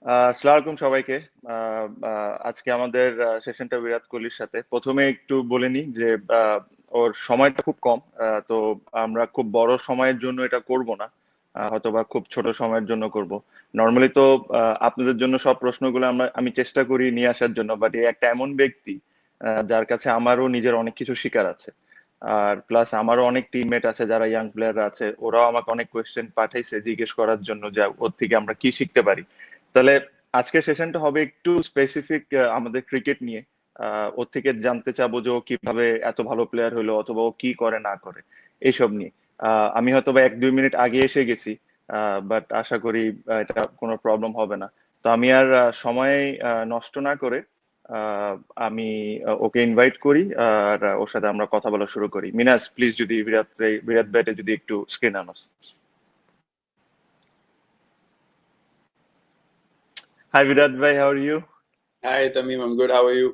আসসালামু আলাইকুম সবাইকে। আজকে আমাদের সেশনটা বিরাট কোহলির সাথে। প্রথমে একটু বলে নিই যে ওর সময়টা খুব কম। তো আমরা খুব বড় সময়ের জন্য এটা করব না। হয়তোবা খুব ছোট সময়ের জন্য করব। নর্মালি তো আপনাদের জন্য সব প্রশ্নগুলো আমি চেষ্টা করি নিয়ে আসার জন্য, বাট এই একটা এমন ব্যক্তি যার কাছে আমারও নিজের অনেক কিছু শেখার আছে। আর প্লাস আমারও অনেক টিমমেট আছে যারা ইয়াং প্লেয়াররা আছে, ওরাও আমাকে অনেক কোয়েশ্চেন পাঠাইছে জিজ্ঞেস করার জন্য যে ওর থেকে আমরা কি শিখতে পারি। তাহলে আজকের সেশনটা হবে একটু স্পেসিফিক আমাদের ক্রিকেট নিয়ে। ওর থেকে জানতে চাবো যে ও কিভাবে এত ভালো প্লেয়ার হলো, অথবা ও কি করে না করে এইসব নিয়ে। আমি হয়তো বা 1-2 মিনিট আগে এসে গেছি, বাট আশা করি এটা কোনো প্রবলেম হবে না। তো আমি আর সময় নষ্ট না করে আহ, আমি ওকে ইনভাইট করি, আর ওর সাথে আমরা কথা বলা শুরু করি। মিনাস, প্লিজ যদি বিরাট ব্যাটে যদি একটু স্ক্রিন আনোস। হাই বিরাট ভাই, how are you? Hi, Tamim. I'm good. How are you?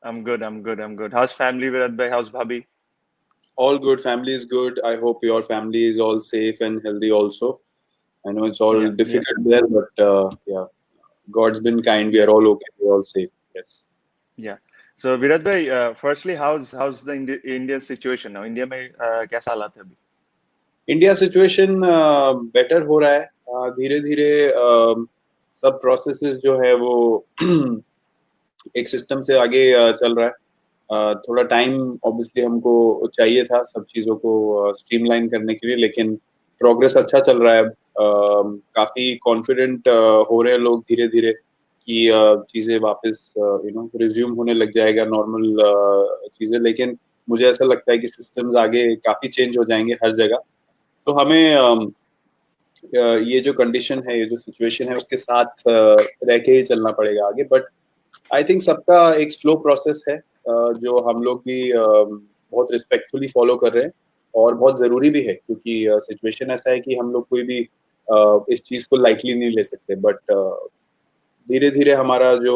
I'm good. How's family, Virat bhai? How's bhabhi? All good. Family is good. I hope your family is all safe and healthy also. I know it's all Yeah, yeah, difficult there, but yeah, God's been kind. We are all okay. We're all safe. Yes. yeah. So Virat bhai, firstly, how's the Indian situation now? India में कैसा हालात है अभी? India situation better हो रहा है धीरे धीरे सब प्रोसेसेस जो है वो एक सिस्टम से आगे चल रहा है थोड़ा टाइम ऑब्वियसली हमको चाहिए था सब चीज़ों को स्ट्रीमलाइन करने के लिए लेकिन प्रोग्रेस अच्छा चल रहा है काफी कॉन्फिडेंट हो रहे हैं लोग धीरे धीरे कि चीजें वापस रिज्यूम होने लग जाएगा नॉर्मल चीजें लेकिन मुझे ऐसा लगता है कि सिस्टम्स आगे काफी चेंज हो जाएंगे हर जगह तो हमें ये जो कंडीशन है ये जो सिचुएशन है उसके साथ रह के ही चलना पड़ेगा आगे बट आई थिंक सबका एक स्लो प्रोसेस है जो हम लोग भी बहुत रिस्पेक्टफुली फॉलो कर रहे हैं और बहुत जरूरी भी है क्योंकि सिचुएशन ऐसा है कि हम लोग कोई भी इस चीज को लाइटली नहीं ले सकते बट धीरे धीरे हमारा जो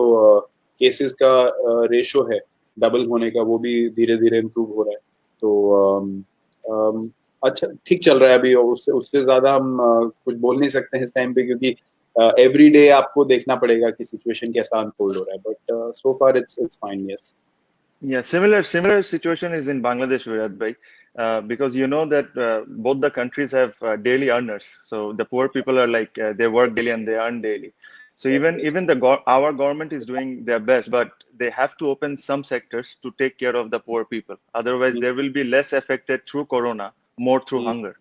केसेस का रेशो है डबल होने का वो भी धीरे धीरे इम्प्रूव हो रहा है तो अच्छा ठीक चल रहा है अभी और उससे उससे ज्यादा हम कुछ बोल नहीं सकते हैं इस टाइम पे क्योंकि एवरी डे आपको देखना पड़ेगा कि सिचुएशन कैसा अनफोल्ड हो रहा है but so far it's fine yes Yeah, similar situation is in Bangladesh, Virat bhai, because you know that both the countries have daily earners. So the poor people are like they work daily and they earn daily. So even our government is doing their best, but they have to open some sectors to take care of the poor people. Otherwise, there will be less affected through corona, more through hunger.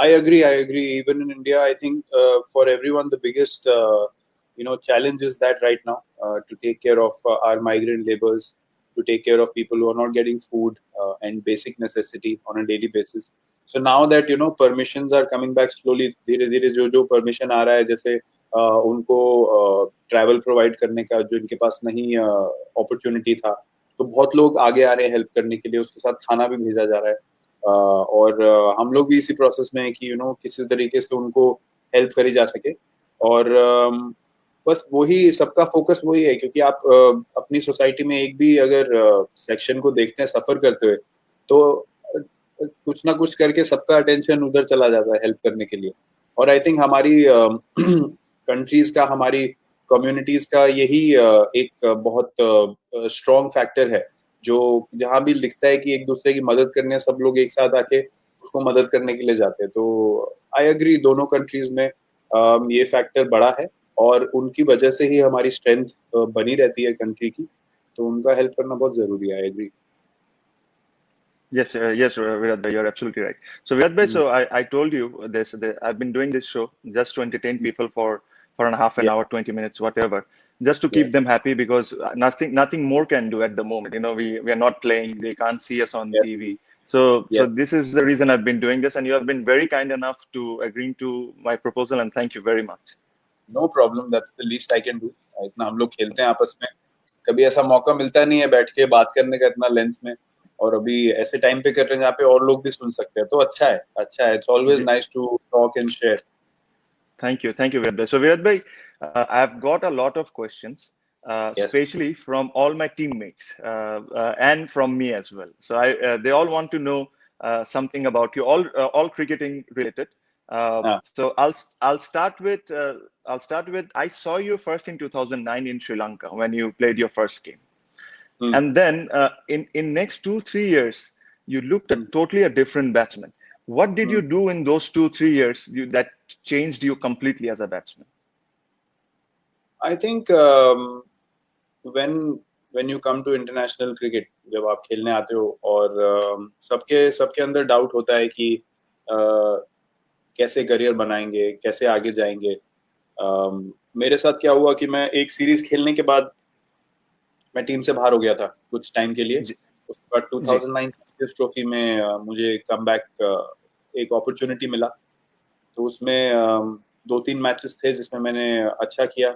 I agree. I agree. Even in India, I think for everyone, the biggest challenge is that right now to take care of our migrant laborers, to take care of people who are not getting food and basic necessity on a daily basis. So now that permissions are coming back slowly, धीरे धीरे जो permission आ रहा है जैसे उनको travel provide करने का जो इनके पास नहीं opportunity था, तो बहुत लोग आगे आ रहे हैं help करने के लिए उसके साथ खाना भी भेजा जा रहा है और हम लोग भी इसी प्रोसेस में है कि किसी तरीके से उनको हेल्प करी जा सके और बस वही सबका फोकस वही है क्योंकि आप अपनी सोसाइटी में एक भी अगर सेक्शन को देखते हैं सफर करते हुए तो कुछ ना कुछ करके सबका अटेंशन उधर चला जाता है हेल्प करने के लिए और आई थिंक हमारी कंट्रीज का हमारी कम्युनिटीज का यही एक बहुत स्ट्रॉन्ग फैक्टर है जो जहां भी लिखता है कि एक दूसरे की मदद करने सब लोग एक साथ आके उसको मदद करने के लिए जाते हैं तो आई अग्री दोनों कंट्रीज में ये फैक्टर बड़ा है और उनकी वजह से ही हमारी स्ट्रेंथ बनी रहती है कंट्री की तो उनका हेल्प करना बहुत जरूरी है I agree Yes, Virat bhai, you're absolutely right. So Virat bhai, so I told you this, I've been doing this show just to entertain people for a half an yeah hour, 20 minutes, whatever, just to yeah keep them happy because nothing more can do at the moment. You know, we are not playing, they can't see us on yeah TV. So yeah this is the reason I've been doing this, and you have been very kind enough to agreeing to my proposal, and thank you very much. No problem that's the least I can do इतना हम लोग खेलते हैं आपस में कभी ऐसा मौका मिलता नहीं है बैठ के बात करने का इतना लेंथ में और अभी ऐसे टाइम पे कर रहे हैं जहाँ पे और लोग भी सुन सकते हैं तो अच्छा है it's always nice to talk and share Thank you, Virat bhai. So, Virat bhai, I've got a lot of questions, yes especially from all my teammates and from me as well. So, they all want to know something about you, all cricketing related. हाँ. So I'll start with I saw you first in 2009 in Sri Lanka when you played your first game, and then in next 2-3 years you looked at totally a different batsman. What did you do in those 2-3 years that changed you completely as a batsman? I think when you come to international cricket, जब आप खेलने आते हो और सबके अंदर doubt होता है कि कैसे करियर बनाएंगे, कैसे आगे जाएंगे. मेरे साथ क्या हुआ कि मैं एक सीरीज खेलने के बाद मैं टीम से बाहर हो गया था कुछ टाइम के लिए. उसके बाद 2009 ट्रॉफी में मुझे कम बैक एक अपॉर्चुनिटी मिला. तो उसमें 2-3 मैचेस थे जिसमें मैंने अच्छा किया.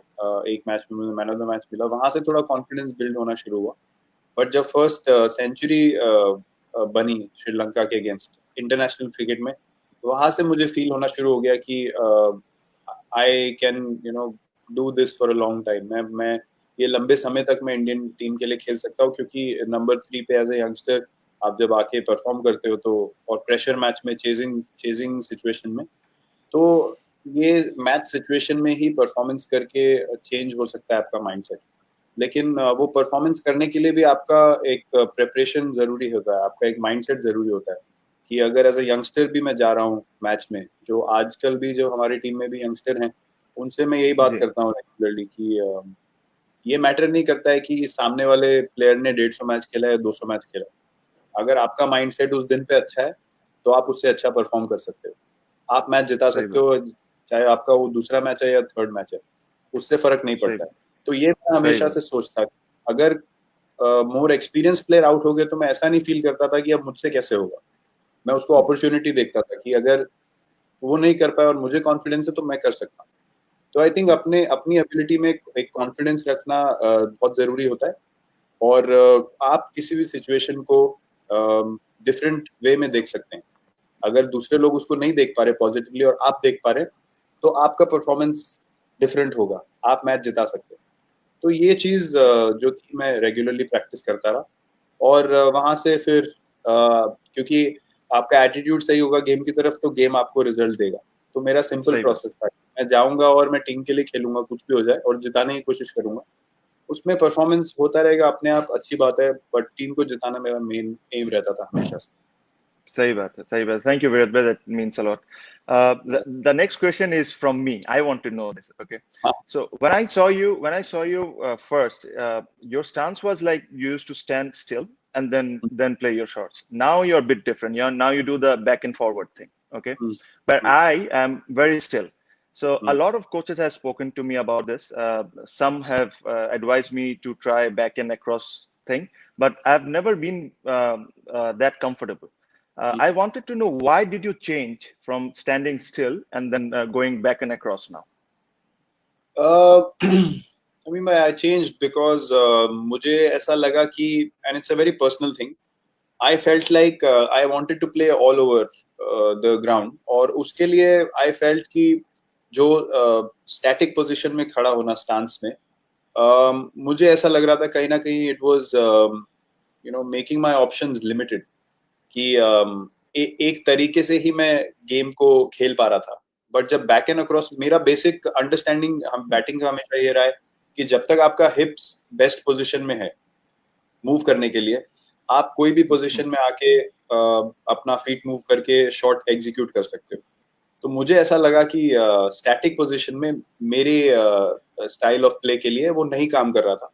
एक मैच में मुझे मैन ऑफ द मैच मिला. वहां से थोड़ा कॉन्फिडेंस बिल्ड होना शुरू हुआ. बट जब फर्स्ट सेंचुरी बनी श्रीलंका के अगेंस्ट इंटरनेशनल क्रिकेट में, वहां से मुझे फील होना शुरू हो गया कि I can do this for a long time. मैं ये लंबे समय तक मैं इंडियन टीम के लिए खेल सकता हूँ, क्योंकि नंबर 3 पे एज ए यंगस्टर आप जब आके परफॉर्म करते हो तो, और प्रेशर मैच में चेजिंग सिचुएशन में, तो ये मैच सिचुएशन में ही परफॉर्मेंस करके चेंज हो सकता है आपका माइंडसेट. लेकिन वो परफॉर्मेंस करने के लिए भी आपका एक प्रिपरेशन जरूरी होता है, आपका एक माइंडसेट जरूरी होता है कि अगर एज ए यंगस्टर भी मैं जा रहा हूँ मैच में, जो आजकल भी जो हमारी टीम में भी यंगस्टर हैं उनसे मैं यही बात करता हूँ रेगुलरली कि ये मैटर नहीं करता है कि सामने वाले प्लेयर ने 150 मैच खेला या 200 मैच खेला. अगर आपका माइंडसेट उस दिन पे अच्छा है तो आप उससे अच्छा परफॉर्म कर सकते हो. आप मैच जिता सकते हो, चाहे आपका वो दूसरा मैच है या थर्ड मैच है, उससे फर्क नहीं पड़ता है. तो ये मैं हमेशा से सोचता. अगर मोर एक्सपीरियंस प्लेयर आउट हो गए तो मैं ऐसा नहीं फील करता था कि अब मुझसे कैसे होगा. मैं उसको अपॉर्चुनिटी देखता था कि अगर वो नहीं कर पाया और मुझे कॉन्फिडेंस है तो मैं कर सकता हूँ. तो आई थिंक अपनी एबिलिटी में एक कॉन्फिडेंस रखना बहुत जरूरी होता है. और आप किसी भी सिचुएशन को डिफरेंट वे में देख सकते हैं. अगर दूसरे लोग उसको नहीं देख पा रहे पॉजिटिवली और आप देख पा रहे, तो आपका परफॉर्मेंस डिफरेंट होगा, आप मैच जिता सकते हैं. तो ये चीज जो थी मैं रेगुलरली प्रैक्टिस करता रहा. और वहां से फिर क्योंकि आपका एटीट्यूड सही होगा गेम की तरफ तो गेम आपको रिजल्ट देगा. तो मेरा सिंपल प्रोसेस था, मैं जाऊंगा और मैं टीम के लिए खेलूंगा कुछ भी हो जाए और जिताने की कोशिश करूंगा. उसमें परफॉर्मेंस होता रहेगा अपने आप, अच्छी बात है, बट टीम को जिताना मेरा मेन एम रहता था हमेशा से. सही बात है, सही बात. Thank you, Virat bhai. That means a lot. The next question is from me. I want to know this. Okay. So when I saw you first, your stance was like you used to stand still and then play your shots. Now you're a bit different. Now you do the back and forward thing. Okay. But I am very still. So a lot of coaches have spoken to me about this. Some have advised me to try back and across thing, but I've never been that comfortable. I wanted to know, why did you change from standing still and then going back and across now? I mean, I changed because मुझे ऐसा लगा कि, and it's a very personal thing, I felt like I wanted to play all over the ground. और उसके लिए I felt कि जो static position में खड़ा होना stance में, मुझे ऐसा लग रहा था कहीं ना कहीं it was making my options limited. कि एक तरीके से ही मैं गेम को खेल पा रहा था. बट जब बैक एंड अक्रॉस, मेरा बेसिक अंडरस्टैंडिंग बैटिंग का हमेशा ये रहा है कि जब तक आपका हिप्स बेस्ट पोजीशन में है मूव करने के लिए, आप कोई भी पोजीशन में आके अपना फीट मूव करके शॉट एग्जीक्यूट कर सकते हो. तो मुझे ऐसा लगा कि स्टैटिक पोजीशन में मेरे स्टाइल ऑफ प्ले के लिए वो नहीं काम कर रहा था.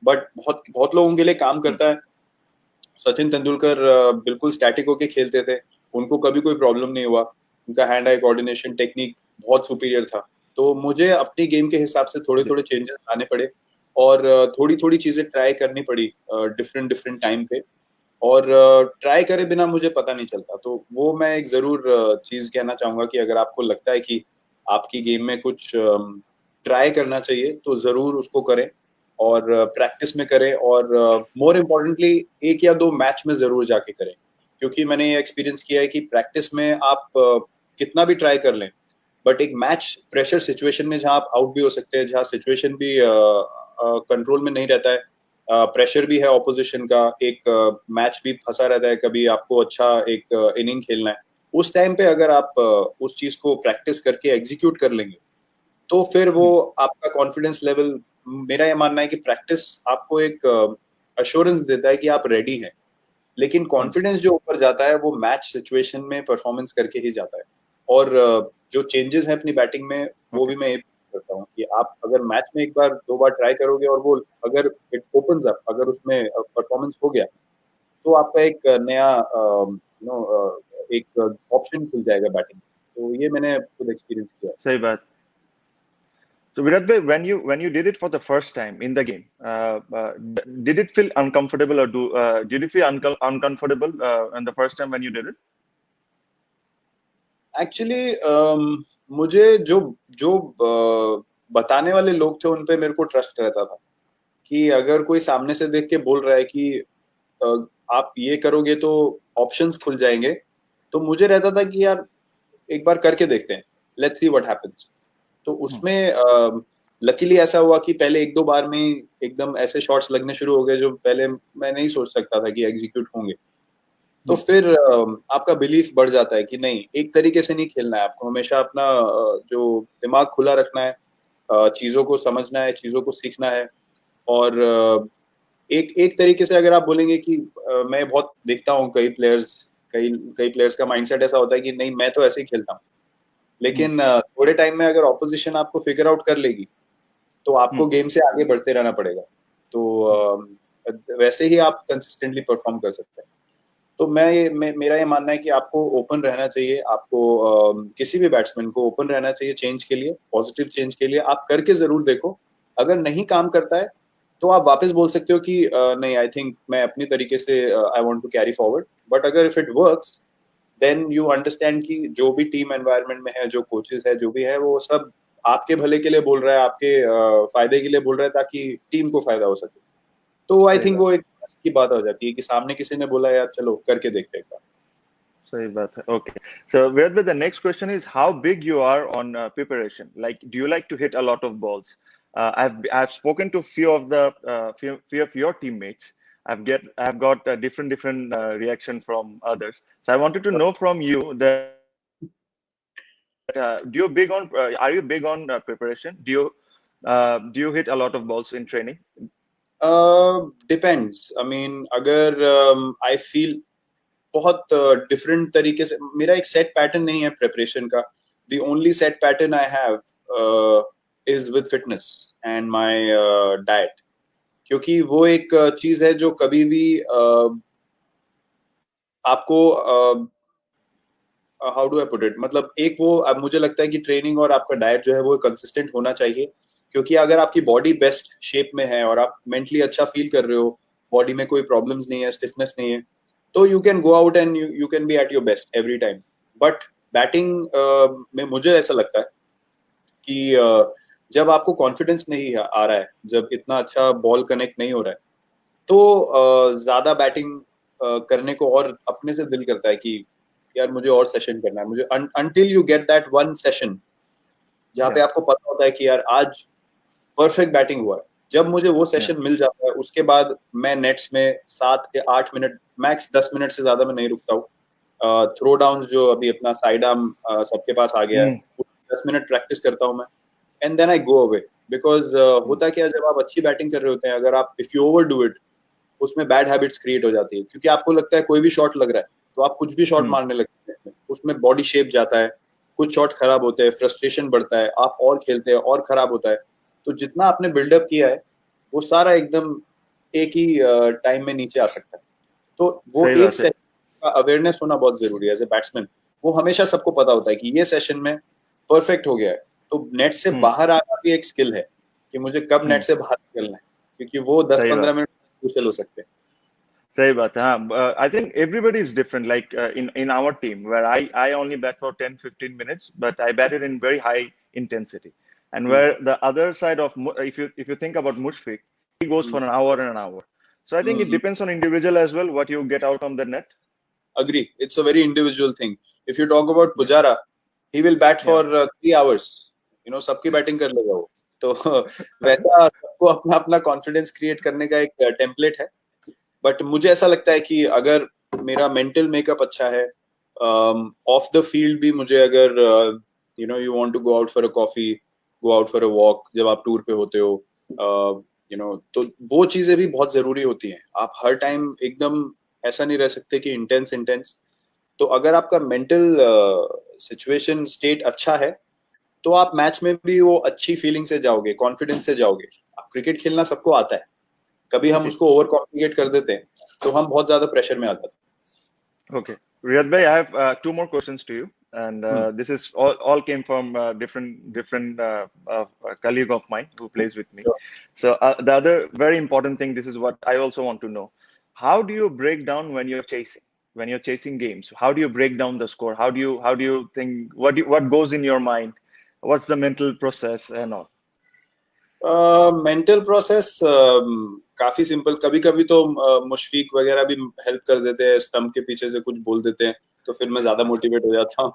बट बहुत लोगों के लिए काम करता है. सचिन तेंदुलकर बिल्कुल स्टैटिक होके खेलते थे, उनको कभी कोई प्रॉब्लम नहीं हुआ. उनका हैंड आई कोऑर्डिनेशन टेक्निक बहुत सुपीरियर था. तो मुझे अपनी गेम के हिसाब से थोड़े थोड़े चेंजेस लाने पड़े और थोड़ी थोड़ी चीजें ट्राई करनी पड़ी डिफरेंट टाइम पे. और ट्राई करे बिना मुझे पता नहीं चलता. तो वो मैं एक जरूर चीज कहना चाहूंगा कि अगर आपको लगता है कि आपकी गेम में कुछ ट्राई करना चाहिए तो जरूर उसको करें और प्रैक्टिस में करें. और मोर इम्पोर्टेंटली 1 या 2 मैच में जरूर जाके करें, क्योंकि मैंने ये एक्सपीरियंस किया है कि प्रैक्टिस में आप कितना भी ट्राई कर लें, बट एक मैच प्रेशर सिचुएशन में जहां आप आउट भी हो सकते हैं, जहां सिचुएशन भी कंट्रोल में नहीं रहता है, प्रेशर भी है ऑपोजिशन का, एक मैच भी फंसा रहता है, कभी आपको अच्छा एक इनिंग खेलना है, उस टाइम पे अगर आप उस चीज को प्रैक्टिस करके एग्जीक्यूट कर लेंगे तो फिर वो आपका कॉन्फिडेंस लेवल, मेरा ये मानना है कि प्रैक्टिस आपको एक अश्योरेंस देता है कि आप रेडी हैं, लेकिन कॉन्फिडेंस जो ऊपर जाता है वो मैच सिचुएशन में परफॉर्मेंस करके ही जाता है। और जो चेंजेस हैं अपनी बैटिंग में वो भी मैं ये करता हूँ कि आप अगर मैच में एक बार दो बार ट्राई करोगे और वो अगर इट ओपन्स अप, अगर उसमें परफॉर्मेंस हो गया तो आपका एक नया एक ऑप्शन खुल जाएगा बैटिंग। तो ये मैंने खुद एक्सपीरियंस किया। सही बात। So Virat bhai, when you did it for the first time in the game, did it feel uncomfortable or did you feel uncomfortable in the first time when you did it? Actually मुझे जो जो बताने वाले लोग थे उन पे मेरे को ट्रस्ट रहता था कि अगर कोई सामने से देख के बोल रहा है कि आप ये करोगे तो ऑप्शंस खुल जाएंगे, तो मुझे रहता था कि यार एक बार करके देखते हैं, लेट्स सी व्हाट हैपेंस। तो उसमें लकीली ऐसा हुआ कि पहले एक दो बार में एकदम ऐसे शॉट्स लगने शुरू हो गए जो पहले मैं नहीं सोच सकता था कि एग्जीक्यूट होंगे। तो फिर आपका बिलीफ बढ़ जाता है कि नहीं, एक तरीके से नहीं खेलना है, आपको हमेशा अपना जो दिमाग खुला रखना है, चीजों को समझना है, चीजों को सीखना है। और एक एक तरीके से अगर आप बोलेंगे कि मैं बहुत देखता हूँ कई कई प्लेयर्स का माइंडसेट ऐसा होता है कि नहीं मैं तो ऐसे ही खेलता हूँ, लेकिन थोड़े टाइम में अगर ऑपोजिशन आपको फिगर आउट कर लेगी तो आपको गेम से आगे बढ़ते रहना पड़ेगा। तो वैसे ही आप कंसिस्टेंटली परफॉर्म कर सकते हैं। तो मेरा ये मानना है कि आपको ओपन रहना चाहिए, आपको किसी भी बैट्समैन को ओपन रहना चाहिए चेंज के लिए, पॉजिटिव चेंज के लिए। आप करके जरूर देखो, अगर नहीं काम करता है तो आप वापस बोल सकते हो कि नहीं, आई थिंक मैं अपनी तरीके से I want to carry forward. But अगर if it works then you understand कि जो भी टीम एनवायरनमेंट में है, जो कोचेस है, जो भी है, वो सब आपके भले के लिए बोल रहा है, आपके फायदे के लिए बोल रहा है ताकि टीम को फायदा हो सके। तो आई थिंक वो एक की बात हो जाती है कि सामने किसी ने बोला यार चलो करके देखते हैं एक बार। सही बात है। Okay. So Virat bhai, the next question is how big you are on preparation. Like, do you like to hit a lot of balls? I've spoken to few of your teammates. I've got different reaction from others. So I wanted to know from you that are you big on preparation? Do you hit a lot of balls in training? Depends, I mean अगर I feel बहुत different तरीके से, मेरा एक set pattern नहीं है preparation का। The only set pattern I have is with fitness and my diet, क्योंकि वो एक चीज है जो कभी भी आपको how do I put it, मतलब एक वो अब मुझे लगता है कि ट्रेनिंग और आपका डाइट जो है वो कंसिस्टेंट होना चाहिए। क्योंकि अगर आपकी बॉडी बेस्ट शेप में है और आप मेंटली अच्छा फील कर रहे हो, बॉडी में कोई प्रॉब्लम्स नहीं है, स्टिफनेस नहीं है, तो you can go out and you can be at your best every time. But batting में मुझे ऐसा लगता है कि जब आपको कॉन्फिडेंस नहीं आ रहा है, जब इतना अच्छा बॉल कनेक्ट नहीं हो रहा है, तो ज्यादा बैटिंग करने को और अपने से दिल करता है कि यार मुझे और सेशन करना है। मुझे until you get that one session जहाँ पे आपको पता होता है कि यार आज परफेक्ट बैटिंग हुआ है, जब मुझे वो सेशन मिल जाता है उसके बाद मैं नेट्स में 7 या 8 मिनट मैक्स 10 मिनट से ज्यादा मैं नहीं रुकता हूँ। थ्रो डाउन जो अभी अपना साइड आर्म सबके पास आ गया है, 10 मिनट प्रैक्टिस करता हूँ मैं, and then I go away. Because होता क्या, जब आप अच्छी बैटिंग कर रहे होते हैं, अगर आप if you over do it, उसमें बैड हैबिट्स क्रिएट हो जाती है। क्योंकि आपको लगता है कोई भी शॉट लग रहा है तो आप कुछ भी शॉट मारने लगते हैं, उसमें बॉडी शेप जाता है, कुछ शॉट खराब होते हैं, फ्रस्ट्रेशन बढ़ता है, आप और खेलते हैं और खराब होता है। तो जितना आपने बिल्डअप किया है वो सारा एकदम एक ही टाइम में नीचे आ सकता है। तो वो एक सेशन का अवेयरनेस होना बहुत जरूरी है एज ए बैट्समैन। वो हमेशा सबको पता होता है कि ये सेशन में परफेक्ट हो गया है, तो नेट से बाहर आना भी एक स्किल है कि मुझे कब नेट से बाहर निकलना है, क्योंकि वो 10-15 मिनट क्रूशियल हो सकते हैं। सही बात है। हाँ, I think everybody is different. Like in our team, where I only bat for 10-15 minutes, but I batted in very high intensity. And where the other side of if you think about Mushfiq, he goes for an hour and an hour. So I think it depends on individual as well what you get out on the net. Agree. It's a very individual thing. If you talk about Pujara, he will bat for 3 hours. You know, सबकी batting कर लेगा वो। तो वैसा सबको अपना अपना confidence create करने का एक टेम्पलेट है। बट मुझे ऐसा लगता है कि अगर मेरा मेंटल मेकअप अच्छा है, ऑफ द फील्ड भी मुझे अगर you want to go out for a coffee, go out for a walk, जब आप टूर पे होते हो, तो वो चीजें भी बहुत जरूरी होती हैं. आप हर टाइम एकदम ऐसा नहीं रह सकते कि इंटेंस. तो अगर आपका मेंटल सिचुएशन स्टेट अच्छा है तो आप मैच में भी वो अच्छी फीलिंग से जाओगे, कॉन्फिडेंस से जाओगे. आप क्रिकेट खेलना सबको आता है, कभी हम जी. उसको ओवर कॉम्प्लिकेट कर देते हैं तो हम बहुत ज्यादा प्रेशर में आ जाते Okay. Riyad bhai, I have two more questions to you, and हैं. this is all came from different colleague of mine who plays with me. Sure. So the other very important thing, this is what I also want to know. How do you break down when you're chasing games? How do you break down the score? How do you think what goes in your mind? What's the mental process and all? Mental process काफी simple. कभी कभी तो मुशफीक वगैरह भी help कर देते हैं, stump के पीछे से कुछ बोल देते हैं तो फिर मैं ज्यादा मोटिवेट हो जाता हूँ.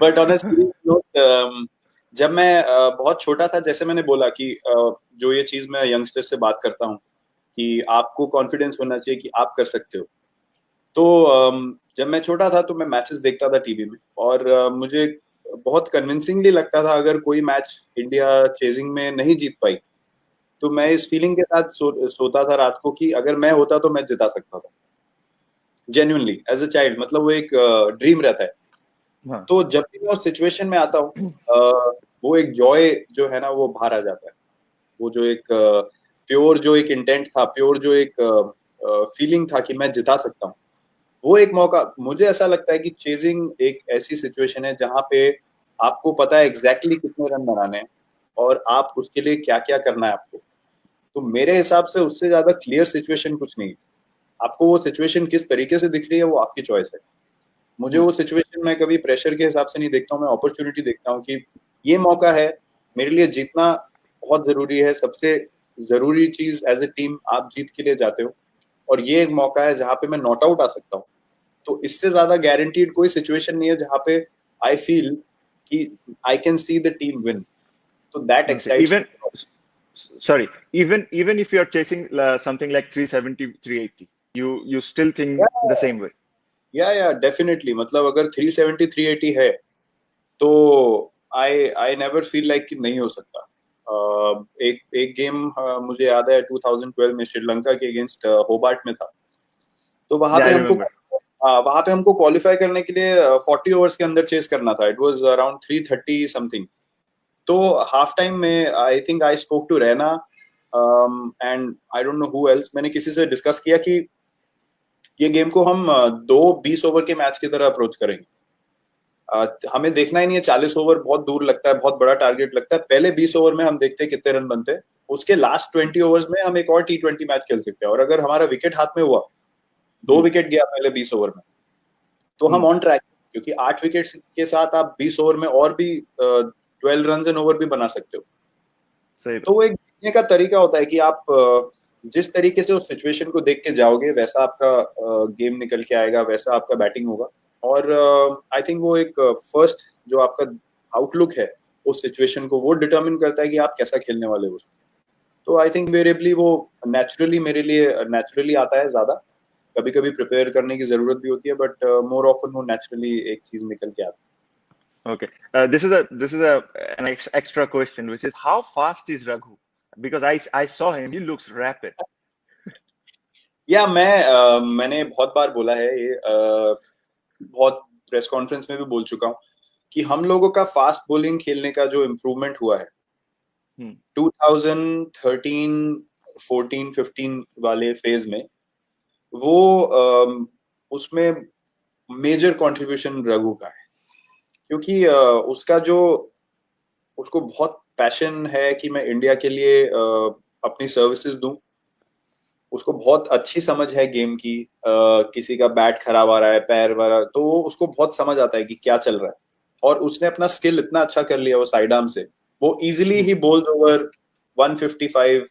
But on a serious note, जब मैं बहुत छोटा था, जैसे मैंने बोला कि जो ये चीज मैं यंगस्टर से बात करता हूँ कि आपको कॉन्फिडेंस होना चाहिए कि आप कर सकते हो. तो जब मैं छोटा था तो मैं मैचेस देखता था टीवी में, और मुझे बहुत कन्विंसिंगली लगता था अगर कोई मैच इंडिया चेजिंग में नहीं जीत पाई तो मैं इस फीलिंग के साथ सोता था रात को कि अगर मैं होता तो मैं जिता सकता था. जेन्युइनली एज अ चाइल्ड, मतलब वो एक ड्रीम रहता है. हाँ. तो जब भी मैं उस सिचुएशन में आता हूँ, वो एक जॉय जो है ना वो बाहर आ जाता है. वो जो एक प्योर जो एक इंटेंट था, प्योर जो एक फीलिंग था कि मैं जिता सकता हूँ, वो एक मौका. मुझे ऐसा लगता है कि चेजिंग एक ऐसी सिचुएशन है जहां पे आपको पता है एग्जैक्टली कितने रन बनाने हैं और आप उसके लिए क्या क्या करना है आपको. तो मेरे हिसाब से उससे ज्यादा क्लियर सिचुएशन कुछ नहीं है. आपको वो सिचुएशन किस तरीके से दिख रही है वो आपकी चॉइस है. मुझे वो सिचुएशन में कभी प्रेशर के हिसाब से नहीं देखता हूँ, मैं अपॉर्चुनिटी देखता हूँ कि ये मौका है मेरे लिए. जीतना बहुत जरूरी है. सबसे जरूरी चीज एज ए टीम, आप जीत के लिए जाते हो, और ये एक मौका है जहां पे मैं नॉट आउट आ सकता हूँ. तो इससे ज्यादा गारंटीड कोई सिचुएशन नहीं है जहां पे आई फील कि I can see the team win. तो that Okay. Excites. Even if you're chasing something like 370, 380, you still think the same way. या डेफिनेटली. मतलब अगर 370 380 है तो आई नेवर फील लाइक कि नहीं हो सकता. एक गेम मुझे याद है 2012 में श्रीलंका के अगेंस्ट होबार्ट में था. तो Yeah, I remember. वहां पे हमको क्वालिफाई करने के लिए 40 ओवर्स के अंदर चेस करना था. It was around 330 something. तो हाफ टाइम में I think I spoke to Raina and I don't know who else. मैंने किसी से डिस्कस किया कि ये गेम को हम दो 20 ओवर के मैच की तरह अप्रोच करेंगे. हमें देखना ही नहीं है 40 ओवर बहुत दूर लगता है, बहुत बड़ा टारगेट लगता है. पहले 20 ओवर में हम देखते हैं कितने रन बनते हैं. उसके लास्ट 20 ओवर्स में हम एक और T20 मैच खेल सकते हैं. और अगर हमारा विकेट हाथ में हुआ, 2 विकेट गया पहले 20 ओवर में, तो हम ऑन ट्रैक. क्योंकि 8 विकेट के साथ आप 20 ओवर में और भी 12 रन एन ओवर भी बना सकते हो. सही. तो वो एक देखने का तरीका होता है कि आप जिस तरीके से उस सिचुएशन को देख के जाओगे वैसा आपका गेम निकल के आएगा, वैसा आपका बैटिंग होगा. और आई थिंक वो एक फर्स्ट जो आपका आउटलुक है उस सिचुएशन को, वो डिटरमिन करता है कि आप कैसा खेलने वाले हो. तो आई थिंक वेरिएबली वो नेचुरली मेरे लिए नेचुरली आता है ज्यादा. कभी कभी प्रिपेयर करने की जरूरत भी होती है, बट मोर ऑफन वो नेचुरली एक चीज निकल के आती Okay. This is an extra question, which is how fast is Raghu? Because I saw him, he looks rapid. है. या मैंने बहुत बार बोला है ये, बहुत प्रेस कॉन्फ्रेंस में भी बोल चुका हूँ कि हम लोगों का फास्ट बॉलिंग खेलने का जो इम्प्रूवमेंट हुआ है 2013 14 15 वाले फेज में, वो उसमें मेजर कंट्रीब्यूशन रघु का है. क्योंकि उसका जो उसको बहुत पैशन है कि मैं इंडिया के लिए अपनी सर्विसेज दूं. उसको बहुत अच्छी समझ है गेम की. किसी का बैट खराब आ रहा है, पैर वाला, तो उसको बहुत समझ आता है कि क्या चल रहा है. और उसने अपना स्किल इतना अच्छा कर लिया वो साइड आर्म से, वो इजीली ही बोल्स ओवर 155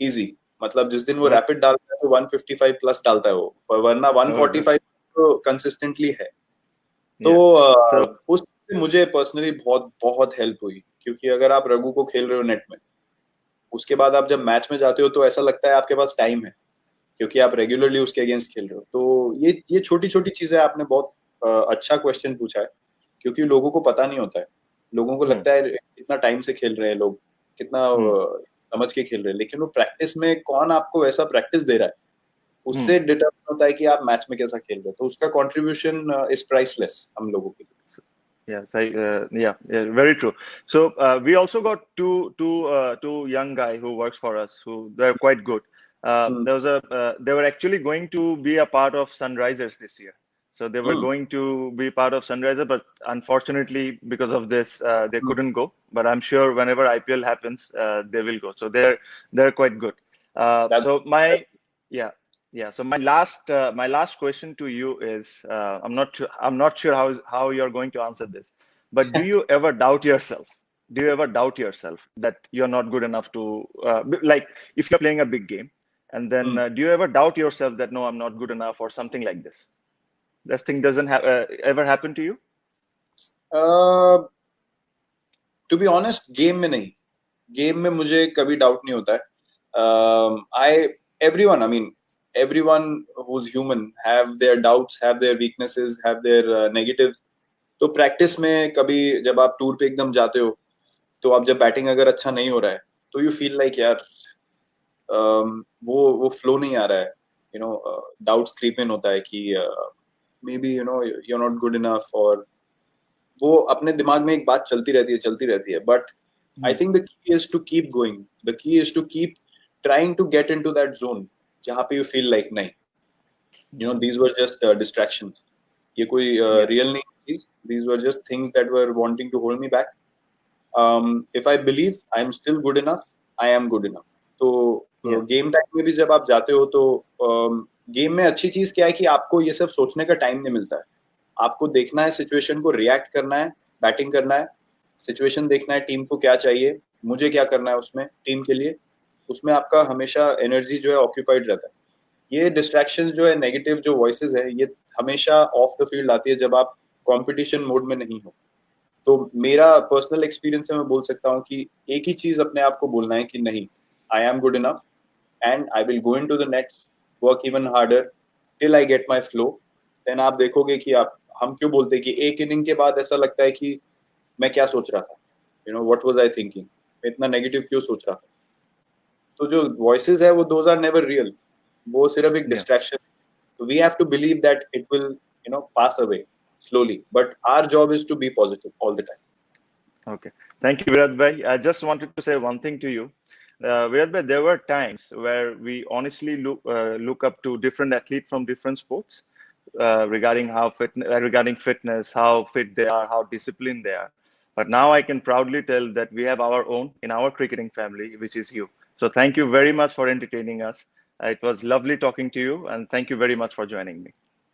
इजी. मतलब जिस दिन वो रैपिड डालता है तो 155 प्लस डालता है वो, वरना 145 तो कंसिस्टेंटली है. तो उससे मुझे पर्सनली बहुत बहुत हेल्प हुई. क्योंकि अगर आप रघु को खेल रहे हो नेट में, उसके बाद आप जब मैच में जाते हो तो ऐसा लगता है आपके पास टाइम है. क्योंकि आप रेगुलरली उसके अगेंस्ट खेल रहे हो। तो ये छोटी छोटी चीजें आपने बहुत अच्छा क्वेश्चन पूछा है, क्योंकि लोगों को पता नहीं होता है। लोगों को लगता है इतना टाइम से खेल रहे हैं लोग, कितना समझ के खेल रहे हैं, लेकिन वो प्रैक्टिस में कौन आपको वैसा प्रैक्टिस दे रहा है, उससे डिटरमाइन होता है कि आप मैच में कैसा खेल रहे हो। तो उसका कंट्रीब्यूशन इज प्राइसलेस हम लोगों के लिए। Yeah, very true. So we also got two young guy who works for us who they're quite good. They were actually going to be a part of Sunrisers this year. So they were going to be part of Sunrisers, but unfortunately because of this they couldn't go. But I'm sure whenever IPL happens, they will go. So they're quite good. So yeah. Yeah. So my last question to you is I'm not sure how you're going to answer this, but do you ever doubt yourself? Do you ever doubt yourself that you're not good enough to like if you're playing a big game and then do you ever doubt yourself that no, I'm not good enough or something like this? This thing doesn't ever happen to you? To be honest, game में नहीं, game में मुझे कभी doubt नहीं होता है। I everyone, I mean everyone who's human have their doubts, have their weaknesses, have their negatives. तो practice में कभी जब आप टूर पे एकदम जाते हो, तो आप जब बैटिंग अगर अच्छा नहीं हो रहा है तो यू फील लाइक यार वो फ्लो नहीं आ रहा है, you know, doubts creep in होता है कि maybe you know you are not good enough, और वो अपने दिमाग में एक बात चलती रहती है। But I think the key is to keep going, the key is to keep trying to get into that zone जहाँ पे यू फील लाइक नहीं, you know, these were just distractions, ये कोई रियल नहीं चीज, these were just things that were wanting to hold me back. If I believe I am still good enough, I am good enough. तो game time में भी जब आप जाते हो तो गेम में अच्छी चीज क्या है कि आपको ये सब सोचने का टाइम नहीं मिलता है। आपको देखना है सिचुएशन को, रिएक्ट करना है, बैटिंग करना है, सिचुएशन देखना है, टीम को क्या चाहिए, मुझे क्या करना है उसमें टीम के लिए, उसमें आपका हमेशा एनर्जी जो है ऑक्यूपाइड रहता है। ये डिस्ट्रैक्शंस जो है, नेगेटिव जो वॉइसेस है, ये हमेशा ऑफ द फील्ड आती है जब आप कंपटीशन मोड में नहीं हो। तो मेरा पर्सनल एक्सपीरियंस है, मैं बोल सकता हूँ कि एक ही चीज अपने आप को बोलना है कि नहीं, I am good enough and I will go into the nets, work even harder till I get my flow. Then आप देखोगे कि आप, हम क्यों बोलते हैं कि एक इनिंग के बाद ऐसा लगता है कि मैं क्या सोच रहा था, you know, what was I thinking, मैं इतना नेगेटिव क्यों सोच रहा था। तो जो वॉइसेस है वो दोज आर नेवर रियल, वो सिर्फ एक distraction. So we have to believe that it will, you know, pass away slowly. But our job is to be positive all the time. Okay. Thank you, Virat Bhai. I just wanted to say one thing to you. Virat Bhai, there were times where we honestly look up to different athletes from different sports regarding regarding fitness, how fit they are, how disciplined they are. But now I can proudly tell that we have our own in our cricketing family, which is you. So thank you very much for entertaining us. It was lovely talking to you, and thank you very much for joining me.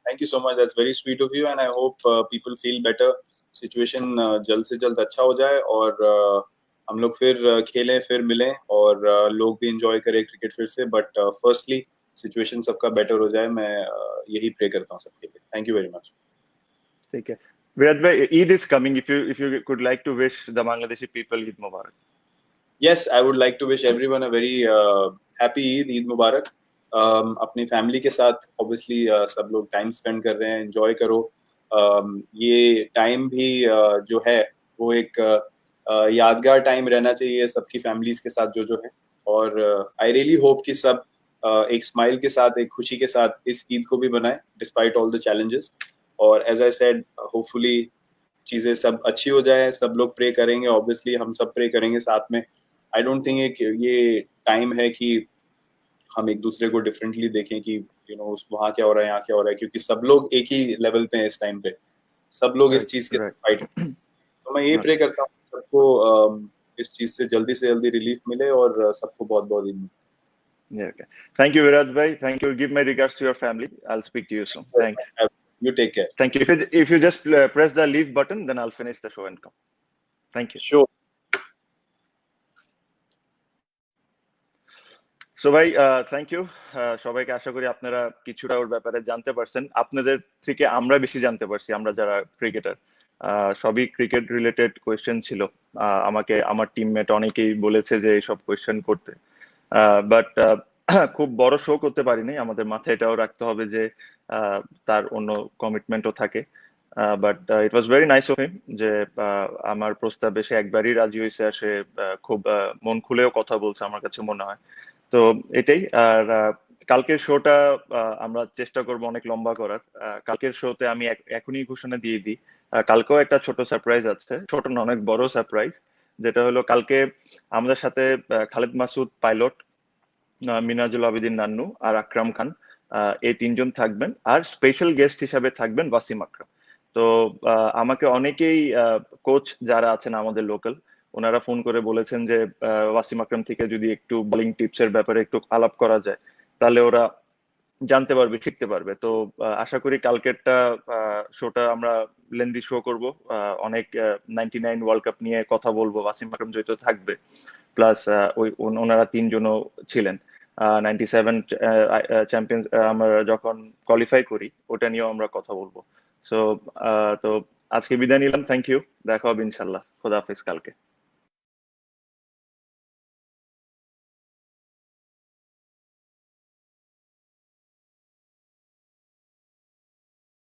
Thank you so much. That's very sweet of you, and I hope people feel better. Situation जल्द से जल्द अच्छा हो जाए और हम लोग फिर खेलें, फिर मिलें और लोग भी enjoy करें क्रिकेट फिर से। But firstly, situation सबका better हो जाए, मैं यही pray करता हूँ सबके लिए। Thank you very much. ठीक है। Virat bhai, Eid is coming. If you could like to wish the Bangladeshi people Eid Mubarak. Yes, I would like to wish everyone a very happy Eid Mubarak. अपनी family के साथ obviously सब लोग time spend कर रहे हैं, enjoy करो। ये टाइम भी जो है वो एक यादगार टाइम रहना चाहिए सबकी फैमिलीज के साथ जो है। और आई रियली होप कि सब एक स्माइल के साथ, एक खुशी के साथ इस ईद को भी बनाए डिस्पाइट ऑल द चैलेंजेस। और एज आई सेड, होपफुली चीजें सब अच्छी हो जाए, सब लोग प्रे करेंगे, ऑब्वियसली हम सब प्रे करेंगे साथ में। आई डोंट थिंक ये टाइम है कि हम एक दूसरे को डिफरेंटली देखें कि यू नो वहाँ क्या हो रहा है, यहाँ क्या हो रहा है, क्योंकि सब लोग एक ही लेवल पे हैं इस टाइम पे, सब लोग इस चीज के फाइट। तो मैं ये प्रे करता हूँ सबको इस चीज से जल्दी रिलीफ मिले और सबको बहुत बहुत Eid. Yeah, okay. Thank you, Virat bhai. Thank you. Give my regards to your family. I'll speak to you soon. Thanks. You take care. Thank you. If you just press the leave button, then I'll finish the show and come. Thank you. Sure. So ভাই thank you. সবাইকে আশা করি আপনারা কিছুটা ওর ব্যাপারে জানতে পারছেন। আপনাদের থেকে আমরা বেশি জানতে পারছি, আমরা যারা ক্রিকেটার। সবই ক্রিকেট রিলেটেড কোয়েশ্চেন ছিল। আমাকে আমার টিমমেট অনেকেই বলেছে যে এইসব কোয়েশ্চেন করতে। বাট খুব বড় শো করতে পারিনি, আমাদের মাথায় এটাও রাখতে হবে যে আহ, তার অন্য কমিটমেন্টও থাকে। But it was very nice of him যে আমার প্রস্তাবে সে একবারই রাজি হয়েছে, আর সে খুব মন খুলেও কথা বলছে আমার কাছে মনে হয়। তো এটাই। আর কালকের শোটা আমরা চেষ্টা করব অনেক লম্বা করার। কালকের শোতে আমি এখনই ঘোষণা দিয়ে দিই, কালকেও একটা ছোট সারপ্রাইজ আছে, ছোট না অনেক বড় সারপ্রাইজ। যেটা হলো কালকে আমাদের সাথে খালেদ মাসুদ পাইলট, মিনাজুল আবেদিন নান্নু আর আকরাম খান, এই তিনজন থাকবেন। আর স্পেশাল গেস্ট হিসাবে থাকবেন ওয়াসিম আকরাম। তো আমাকে অনেকেই, কোচ যারা আছেন আমাদের লোকাল, ওনারা ফোন করে বলেছেন যে ওয়াসিম আকরাম থেকে যদি একটু বোলিং টিপস এর ব্যাপারে একটু আলাপ করা যায়, তাহলে ওরা জানতে পারবে, শিখতে পারবে। তো আশা করি কালকেরটা শোটা আমরা লেন্দি শো করব। অনেক 99 ওয়ার্ল্ড কাপ নিয়ে কথা বলবো, ওয়াসিম আকরাম যেহেতু থাকবে, প্লাস ওই ওনারা তিনজনও ছিলেন 97 চ্যাম্পিয়ন্স, আমরা যখন কোয়ালিফাই করি ওটা নিয়েও আমরা কথা বলবো। সো তো আজকে বিদায় নিলাম, থ্যাংক ইউ, দেখা হবে ইনশাল্লাহ, খোদা হাফিজ কালকে।